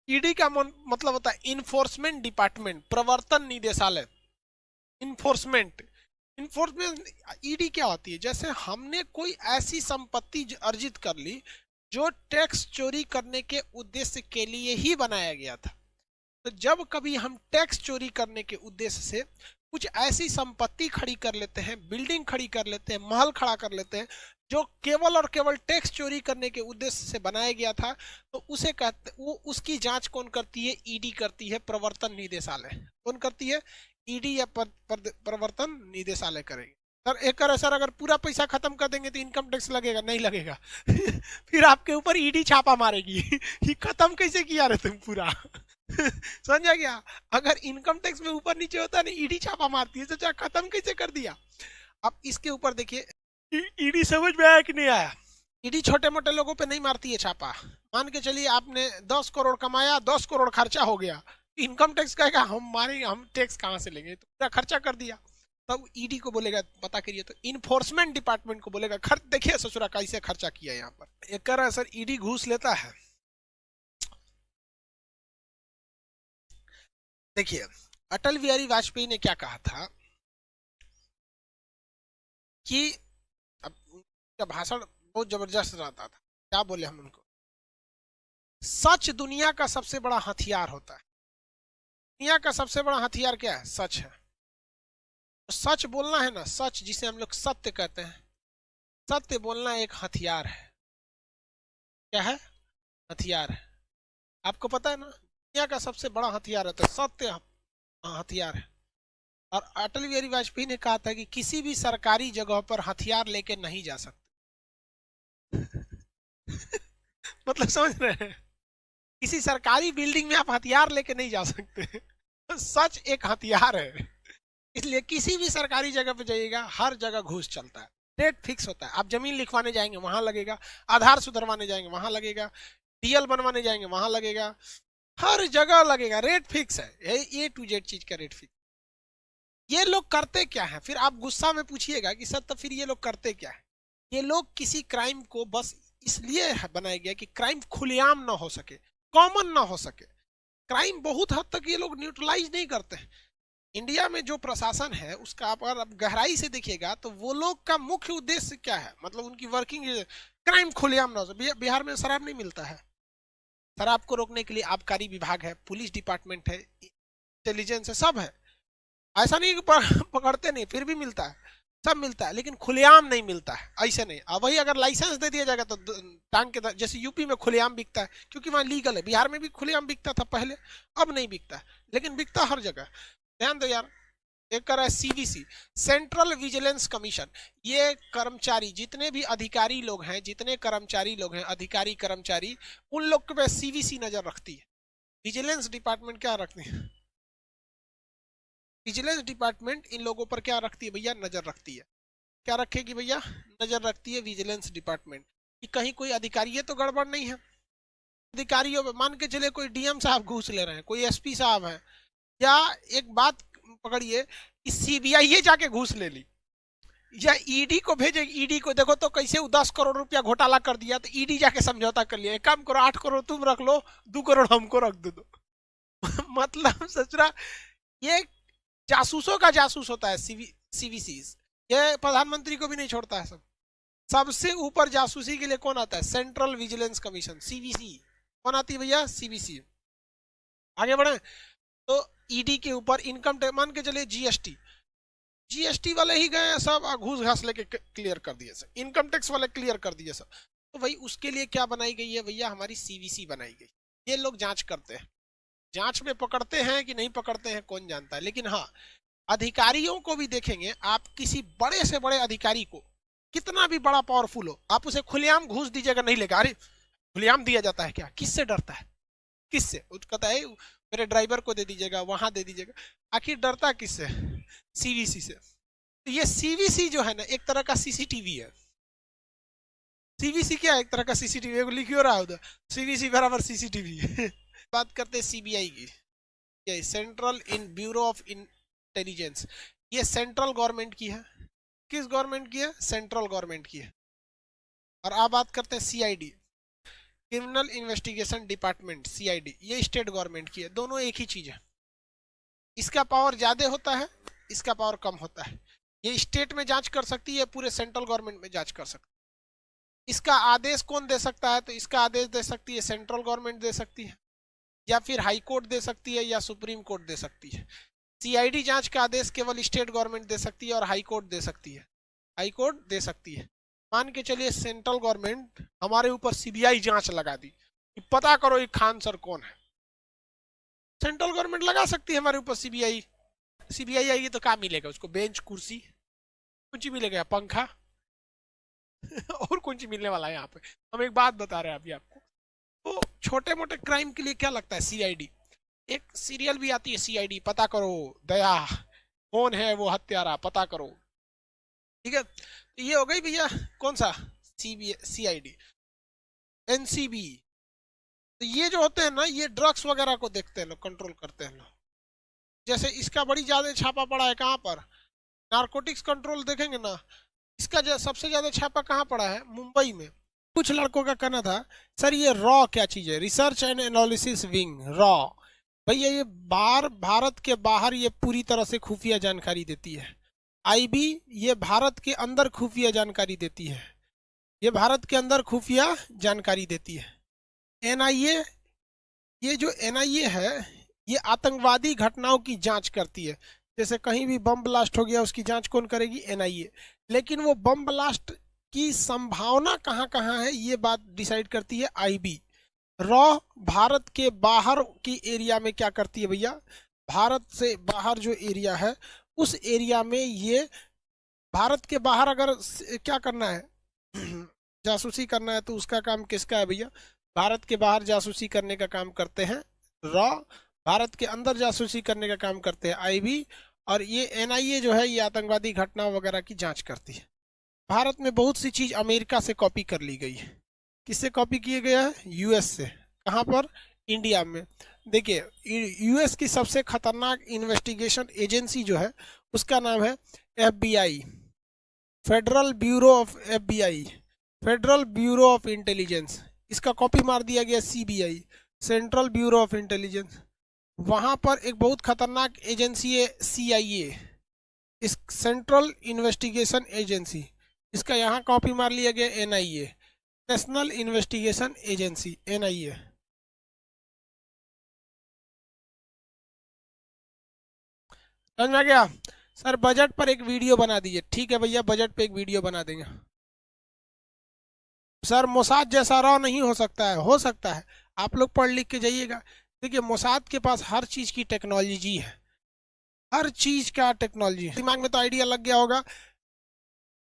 ED का मतलब होता है इन्फोर्समेंट डिपार्टमेंट, प्रवर्तन निदेशालय। इन्फोर्समेंट, इन्फोर्समेंट ईडी क्या होती है? जैसे हमने कोई ऐसी संपत्ति अर्जित कर ली जो टैक्स चोरी करने के उद्देश्य के लिए ही बनाया गया था। तो जब कभी हम टैक्स चोरी करने के उद्देश्य से कुछ ऐसी संपत्ति खड़ी कर लेते हैं, बिल्डिंग खड़ी कर लेते हैं, महल खड़ा कर लेते हैं जो केवल और केवल टैक्स चोरी करने के उद्देश्य से बनाया गया था, तो उसे कहते, वो उसकी जांच कौन करती है? ईडी करती है, प्रवर्तन निदेशालय। कौन करती है? ईडी या प्रवर्तन निदेशालय करेगी। सर एक करे सर, अगर पूरा पैसा खत्म कर देंगे तो इनकम टैक्स लगेगा? नहीं लगेगा। फिर आपके ऊपर ईडी छापा मारेगी। ये खत्म कैसे किया रे तुम पूरा? समझा गया? अगर इनकम टैक्स में ऊपर नीचे होता है ना, ईडी छापा मारती है, तो चाहे खत्म कैसे कर दिया। अब इसके ऊपर देखिए, ईडी समझ में आया कि नहीं आया? ईडी छोटे मोटे लोगों पे नहीं मारती है छापा। मान के चलिए आपने 10 करोड़ कमाया, 10 करोड़ खर्चा हो गया, इनकम टैक्स कहेगा हम मारेंगे, हम टैक्स कहां से लेंगे, तो पूरा खर्चा कर दिया। तब ईडी को बोलेगा पता करिए, तो इन्फोर्समेंट डिपार्टमेंट को बोलेगा खर्च देखिए ससुरा कैसे खर्चा किया यहाँ पर। एक कह रहा है सर ईडी घूस लेता है। देखिए अटल बिहारी वाजपेयी ने क्या कहा था कि, अब उनका भाषण बहुत जबरदस्त रहता था। क्या बोले हम उनको? सच दुनिया का सबसे बड़ा हथियार होता है। दुनिया का सबसे बड़ा हथियार क्या है? सच है। तो सच बोलना है ना, सच जिसे हम लोग सत्य कहते हैं, सत्य बोलना एक हथियार है। क्या है? हथियार है। आपको पता है ना, दुनिया का सबसे बड़ा हथियार है तो सत्य हथियार है। और अटल बिहारी वाजपेयी ने कहा था कि किसी भी सरकारी जगह पर हथियार लेके नहीं जा सकते। मतलब समझ रहे हैं? किसी सरकारी बिल्डिंग में आप हथियार लेके नहीं जा सकते। सच एक हथियार है। इसलिए किसी भी सरकारी जगह पे जाइएगा, हर जगह घूस चलता है। रेट फिक्स होता है। आप जमीन लिखवाने जाएंगे वहां लगेगा, आधार सुधरवाने जाएंगे वहां लगेगा, डीएल बनवाने जाएंगे वहां लगेगा, हर जगह लगेगा। रेट फिक्स है, ए टू जेड चीज का रेट फिक्स। ये लोग करते क्या है? फिर आप गुस्सा में पूछिएगा कि सर तो फिर ये लोग करते क्या है? ये लोग किसी क्राइम को बस इसलिए बनाया गया कि क्राइम खुलेआम ना हो सके, कॉमन ना हो सके। क्राइम बहुत हद तक ये लोग न्यूट्रलाइज नहीं करते हैं। इंडिया में जो प्रशासन है उसका आप अगर गहराई से देखिएगा तो वो लोग का मुख्य उद्देश्य क्या है, मतलब उनकी वर्किंग क्राइम खुलेआम ना हो। बिहार में शराब नहीं मिलता है, शराब को रोकने के लिए आबकारी विभाग है, पुलिस डिपार्टमेंट है, इंटेलिजेंस है, सब है। ऐसा नहीं कि पकड़ते नहीं, फिर भी मिलता है, सब मिलता है, लेकिन खुलेआम नहीं मिलता है। ऐसे नहीं। अब वही अगर लाइसेंस दे दिया जाएगा तो टांग के जैसे यूपी में खुलेआम बिकता है क्योंकि वहां लीगल है, बिहार में भी खुलेआम बिकता था पहले, अब नहीं बिकता है, लेकिन बिकता हर जगह। ध्यान दो यार। एक कर रहा है सीवीसी, सेंट्रल विजिलेंस कमीशन। ये कर्मचारी जितने भी अधिकारी लोग हैं, जितने कर्मचारी लोग हैं, अधिकारी कर्मचारी, उन लोग पे सीवीसी नजर रखती है। विजिलेंस डिपार्टमेंट क्या रखती है? विजिलेंस डिपार्टमेंट इन लोगों पर क्या रखती है भैया? नजर रखती है। क्या रखेगी भैया? नजर रखती है विजिलेंस डिपार्टमेंट कि कहीं कोई अधिकारी तो गड़बड़ नहीं है। अधिकारियों में मान के चले कोई डीएम साहब घूस ले रहे हैं, कोई एसपी साहब है, या एक बात पकड़िए कि सीबीआई जाके घूस ले ली, या ईडी को भेजे, ईडी को देखो तो कैसे 10 करोड़ रुपया घोटाला कर दिया, तो ईडी जाके समझौता कर लिया, एक काम करो 8 करोड़ तुम रख लो, 2 करोड़ हमको रख दो। मतलब सचरा ये जासूसों का जासूस होता है सीवीसी। ये प्रधानमंत्री को भी नहीं छोड़ता है। सब सबसे ऊपर जासूसी के लिए कौन आता है? Central vigilance commission, CVC. कौन आती है भैया? सीवीसी। आगे बढ़े तो ईडी के ऊपर इनकम टैक्स, मान के चलिए जीएसटी, जीएसटी वाले ही गए सब घूस घास लेके क्लियर कर दिए सब, इनकम टैक्स वाले क्लियर कर दिए सब। तो भाई उसके लिए क्या बनाई गई है भैया? हमारी सीवीसी बनाई गई। ये लोग जांच करते हैं, जांच में पकड़ते हैं कि नहीं पकड़ते हैं कौन जानता है, लेकिन हाँ अधिकारियों को भी देखेंगे आप। किसी बड़े से बड़े अधिकारी को, कितना भी बड़ा पावरफुल हो, आप उसे खुलेआम घूस दीजिएगा नहीं लेगा। अरे खुलेआम दिया जाता है क्या? किससे डरता है? किससे? कहता है मेरे ड्राइवर को दे दीजिएगा, वहां दे दीजिएगा। आखिर डरता किससे? सीवीसी से। तो ये सीवीसी जो है ना एक तरह का सीसीटीवी है। सीवीसी क्या है? एक तरह का सीसीटीवी। लिखियो रहा उधर, सीवीसी बराबर सीसीटीवी। बात करते हैं सीबीआई की, ये central in bureau of intelligence. ये सेंट्रल गवर्नमेंट की है। किस गवर्नमेंट की है? सेंट्रल गवर्नमेंट की है। और अब बात करते हैं CID. Criminal investigation department CID, ये स्टेट गवर्नमेंट की है। दोनों एक ही चीज है। इसका पावर ज्यादा होता है, इसका पावर कम होता है। ये स्टेट में जांच कर सकती है, पूरे सेंट्रल गवर्नमेंट में जांच कर सकती है। इसका आदेश कौन दे सकता है? तो इसका आदेश दे सकती है सेंट्रल गवर्नमेंट दे सकती है, या फिर हाई कोर्ट दे सकती है, या सुप्रीम कोर्ट दे सकती है। सीआईडी जांच का आदेश केवल स्टेट गवर्नमेंट दे सकती है और हाई कोर्ट दे सकती है, हाई कोर्ट दे सकती है। मान के चलिए सेंट्रल गवर्नमेंट हमारे ऊपर सीबीआई जांच लगा दी कि पता करो ये खान सर कौन है। सेंट्रल गवर्नमेंट लगा सकती है हमारे ऊपर सीबीआई। सीबीआई आएगी तो क्या मिलेगा उसको? बेंच, कुर्सी, कुछ मिलेगा, पंखा और कुछ मिलने वाला है यहाँ पे। हम एक बात बता रहे हैं अभी आपको। तो छोटे मोटे क्राइम के लिए क्या लगता है? सीआईडी। एक सीरियल भी आती है सीआईडी, पता करो दया कौन है वो हत्यारा, पता करो। ठीक है, तो ये हो गई भैया कौन सा? सीआईडी। एनसीबी, तो ये जो होते हैं ना, ये ड्रग्स वगैरह को देखते हैं लोग, कंट्रोल करते हैं लोग। जैसे इसका बड़ी ज्यादा छापा पड़ा है कहाँ पर? नारकोटिक्स कंट्रोल देखेंगे ना, इसका सबसे ज्यादा छापा कहाँ पड़ा है? मुंबई में। कुछ लड़कों का कहना था सर ये रॉ क्या चीज है? Research and analysis wing, raw. भैया ये भारत के बाहर ये पूरी तरह से खुफिया जानकारी देती है। आईबी ये भारत के अंदर खुफिया जानकारी देती है, ये भारत के अंदर खुफिया जानकारी देती है। एनआईए, ये जो एनआईए है ये आतंकवादी घटनाओं की जांच करती है। जैसे कहीं भी बम ब्लास्ट हो गया उसकी जांच कौन करेगी? एनआईए। लेकिन वो बम ब्लास्ट की संभावना कहाँ कहाँ है ये बात डिसाइड करती है आईबी। रॉ भारत के बाहर की एरिया में क्या करती है भैया? भारत से बाहर जो एरिया है उस एरिया में ये, भारत के बाहर अगर क्या करना है जासूसी करना है तो उसका काम किसका है भैया? भारत के बाहर जासूसी करने का काम करते हैं रॉ, भारत के अंदर जासूसी करने का काम करते हैं आईबी, और ये एनआईए जो है ये आतंकवादी घटनाओं वगैरह की जांच करती है। भारत में बहुत सी चीज अमेरिका से कॉपी कर ली गई है। किससे कॉपी किए गया है? यूएस से। कहाँ पर? इंडिया में। देखिए यूएस की सबसे खतरनाक इन्वेस्टिगेशन एजेंसी जो है उसका नाम है FBI, federal bureau of FBI, federal bureau of intelligence. इसका कॉपी मार दिया गया CBI, central bureau of intelligence. वहां पर एक बहुत खतरनाक एजेंसी है सीआईए, इस सेंट्रल इन्वेस्टिगेशन एजेंसी। इसका यहाँ कॉपी मार लिया गया NIA, national investigation agency, NIA. समझ में आ गया? सर बजट पर एक वीडियो बना दीजिए। ठीक है भैया, बजट पे एक वीडियो बना देंगे। सर मोसाद जैसा रॉ नहीं हो सकता है। हो सकता है, आप लोग पढ़ लिख के जाइएगा। देखिए मोसाद के पास हर चीज की टेक्नोलॉजी है, हर चीज का टेक्नोलॉजी। दिमाग में तो आइडिया लग गया होगा।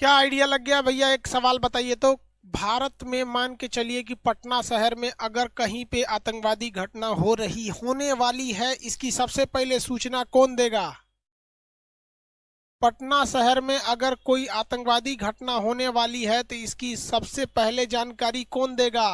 क्या आइडिया लग गया भैया? एक सवाल बताइए तो। भारत में मान के चलिए कि पटना शहर में अगर कहीं पे आतंकवादी घटना होने वाली है, इसकी सबसे पहले सूचना कौन देगा? पटना शहर में अगर कोई आतंकवादी घटना होने वाली है तो इसकी सबसे पहले जानकारी कौन देगा?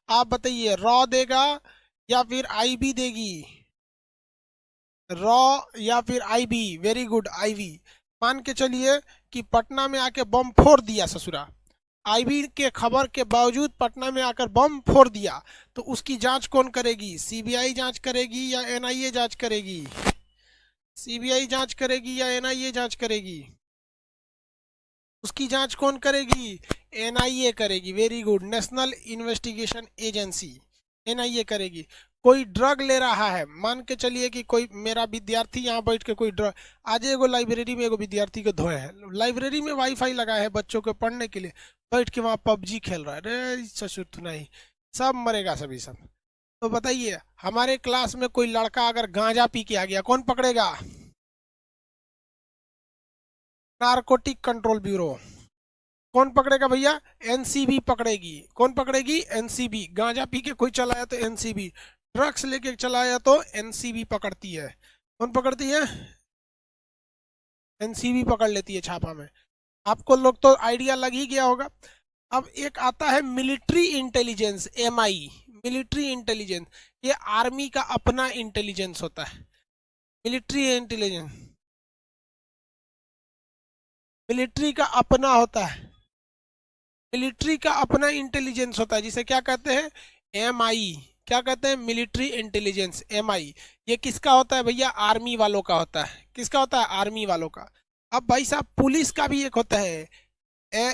आप बताइए, रॉ देगा या फिर आईबी देगी? रॉ या फिर आईबी? Very good, IB. मान के चलिए कि पटना में आके बम फोड़ दिया ससुरा, आईबी के खबर के बावजूद पटना में आकर बम फोड़ दिया, तो उसकी जांच कौन करेगी? सीबीआई जांच करेगी या एनआईए जांच करेगी? सीबीआई जांच करेगी या एनआईए जांच करेगी? उसकी जांच कौन करेगी? एनआईए करेगी। Very good, national investigation agency, NIA करेगी। कोई ड्रग ले रहा है, मान के चलिए कि कोई मेरा विद्यार्थी यहाँ बैठ के कोई ड्रग, आज एगो लाइब्रेरी में एगो विद्यार्थी को धोए है, लाइब्रेरी में वाईफाई लगा है बच्चों के पढ़ने के लिए, बैठ के वहाँ पबजी खेल रहा है। अरे ससुर तो नहीं, सब मरेगा सभी सब। तो बताइए हमारे क्लास में कोई लड़का अगर गांजा पी के आ गया, कौन पकड़ेगा? Narcotic control bureau. कौन पकड़ेगा भैया? एनसीबी पकड़ेगी। कौन पकड़ेगी? एनसीबी। गांजा पी के कोई चलाया तो एनसीबी, ड्रग्स लेके चलाया तो एनसीबी पकड़ती है। कौन पकड़ती है? एनसीबी पकड़ लेती है छापा में। आपको लोग तो आइडिया लग ही गया होगा। अब एक आता है military intelligence, MI, military intelligence. ये आर्मी का अपना इंटेलिजेंस होता है, मिलिट्री इंटेलिजेंस, मिलिट्री का अपना होता है, मिलिट्री का अपना इंटेलिजेंस होता है, जिसे क्या कहते हैं? MI क्या कहते हैं, मिलिट्री इंटेलिजेंस, MI। ये किसका होता है भैया, आर्मी वालों का होता है। किसका होता है, आर्मी वालों का। अब भाई साहब पुलिस का भी एक होता है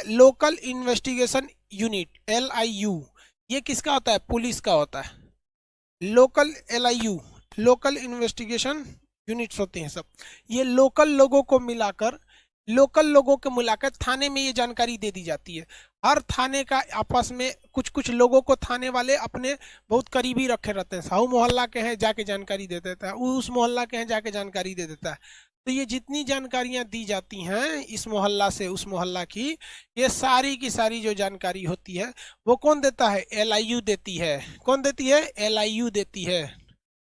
लोकल इन्वेस्टिगेशन यूनिट, LIU। ये किसका होता है, पुलिस का होता है। Local LIU, local investigation units होते हैं सब। ये लोकल लोगों को मिलाकर थाने में ये जानकारी दे दी जाती है। हर थाने का आपस में कुछ कुछ लोगों को थाने वाले अपने बहुत करीबी रखे रहते हैं। साहू मोहल्ला के हैं जाके जानकारी दे देता है, उस मोहल्ला के हैं जाके जानकारी दे देता है। तो ये जितनी जानकारियां दी जाती हैं इस मोहल्ला से उस मोहल्ला की, ये सारी की सारी जो जानकारी होती है वो कौन देता है, LIU देती है। कौन देती है, LIU देती है।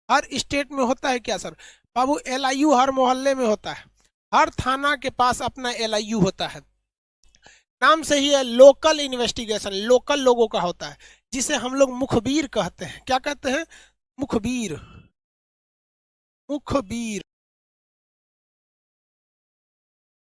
हर स्टेट में होता है क्या सर, बाबू LIU हर मोहल्ले में होता है। हर थाना के पास अपना LIU होता है। नाम से ही है, लोकल इन्वेस्टिगेशन, लोकल लोगों का होता है, जिसे हम लोग मुखबिर कहते हैं। क्या कहते हैं, मुखबिर। मुखबिर